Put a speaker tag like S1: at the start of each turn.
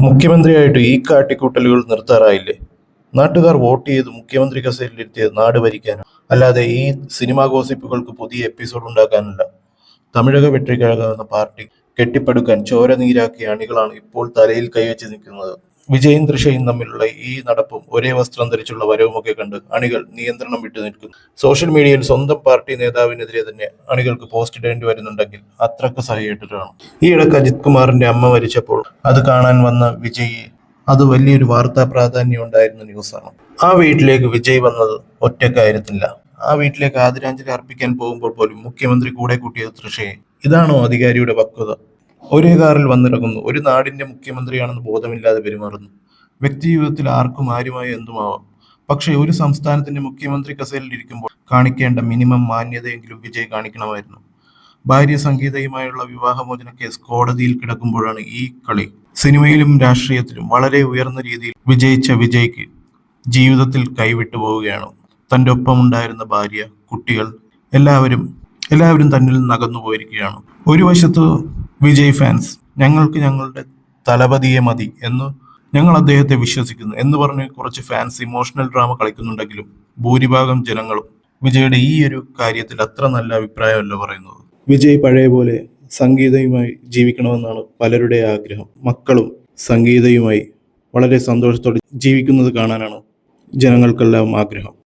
S1: മുഖ്യമന്ത്രിയായിട്ട് ഈ കാട്ടിക്കൂട്ടലുകൾ നിർത്താറായില്ലേ? നാട്ടുകാർ വോട്ട് ചെയ്ത് മുഖ്യമന്ത്രി കസേരയിലെത്തിയത് നാട് ഭരിക്കാനാണ്, അല്ലാതെ ഈ സിനിമാ ഗോസിപ്പുകൾക്ക് പുതിയ എപ്പിസോഡ് ഉണ്ടാക്കാനല്ല. തമിഴക വെട്ടിക്കഴകം എന്ന പാർട്ടി കെട്ടിപ്പടുക്കാൻ ചോര നീരാക്കിയ അണികളാണ് ഇപ്പോൾ തലയിൽ കൈവച്ച് നിൽക്കുന്നത്. വിജയും തൃഷയും തമ്മിലുള്ള ഈ നടപ്പും ഒരേ വസ്ത്രം ധരിച്ചുള്ള വരവുമൊക്കെ കണ്ട് അണികൾ നിയന്ത്രണം വിട്ടു നിൽക്കുന്നു. സോഷ്യൽ മീഡിയയിൽ സ്വന്തം പാർട്ടി നേതാവിനെതിരെ തന്നെ അണികൾക്ക് പോസ്റ്റ് ഇടേണ്ടി വരുന്നുണ്ടെങ്കിൽ അത്രക്ക് സഹികെട്ടിട്ടാണ്. ഈ ഇടയ്ക്ക് അജിത് കുമാറിന്റെ അമ്മ മരിച്ചപ്പോൾ അത് കാണാൻ വന്ന വിജയ്, അത് വലിയൊരു വാർത്താ പ്രാധാന്യം ഉണ്ടായിരുന്ന ന്യൂസാണ്. ആ വീട്ടിലേക്ക് വിജയ് വന്നത് ഒറ്റക്കായിരുന്നില്ല. ആ വീട്ടിലേക്ക് ആദരാഞ്ജലി അർപ്പിക്കാൻ പോകുമ്പോൾ പോലും മുഖ്യമന്ത്രി കൂടെ കൂട്ടിയത് തൃഷയെ. ഇതാണോ അധികാരിയുടെ പക്വത? ഒരേ കാറിൽ വന്നിറങ്ങുന്നു, ഒരു നാടിന്റെ മുഖ്യമന്ത്രിയാണെന്ന് ബോധമില്ലാതെ പെരുമാറുന്നു. വ്യക്തി ജീവിതത്തിൽ ആർക്കും ആരുമായി എന്തുമാവാം. പക്ഷേ ഒരു സംസ്ഥാനത്തിന്റെ മുഖ്യമന്ത്രി കസേരയിൽ ഇരിക്കുമ്പോൾ കാണിക്കേണ്ട മിനിമം മാന്യതയെങ്കിലും വിജയ് കാണിക്കണമായിരുന്നു. ഭാര്യ സംഗീതയുമായുള്ള വിവാഹമോചന കേസ് കോടതിയിൽ കിടക്കുമ്പോഴാണ് ഈ കളി. സിനിമയിലും രാഷ്ട്രീയത്തിലും വളരെ ഉയർന്ന രീതിയിൽ വിജയിച്ച വിജയ്ക്ക് ജീവിതത്തിൽ കൈവിട്ടു പോവുകയാണ്. തൻ്റെ ഒപ്പമുണ്ടായിരുന്ന ഭാര്യ, കുട്ടികൾ എല്ലാവരും തന്നിൽ നിന്ന് അകന്നു പോയിരിക്കുകയാണ്. ഒരു വശത്ത് വിജയ് ഫാൻസ് ഞങ്ങൾക്ക് ഞങ്ങളുടെ തലപതിയെ മതി എന്ന്, ഞങ്ങൾ അദ്ദേഹത്തെ വിശ്വസിക്കുന്നു എന്ന് പറഞ്ഞ് കുറച്ച് ഫാൻസ് ഇമോഷണൽ ഡ്രാമ കളിക്കുന്നുണ്ടെങ്കിലും ഭൂരിഭാഗം ജനങ്ങളും വിജയുടെ ഈ ഒരു കാര്യത്തിൽ അത്ര നല്ല അഭിപ്രായമല്ല പറയുന്നത്. വിജയ് പഴയ പോലെ സംഗീതയുമായി ജീവിക്കണമെന്നാണ് പലരുടെ ആഗ്രഹം. മക്കളും സംഗീതയുമായി വളരെ സന്തോഷത്തോടെ ജീവിക്കുന്നത് കാണാനാണ് ജനങ്ങൾക്കെല്ലാം ആഗ്രഹം.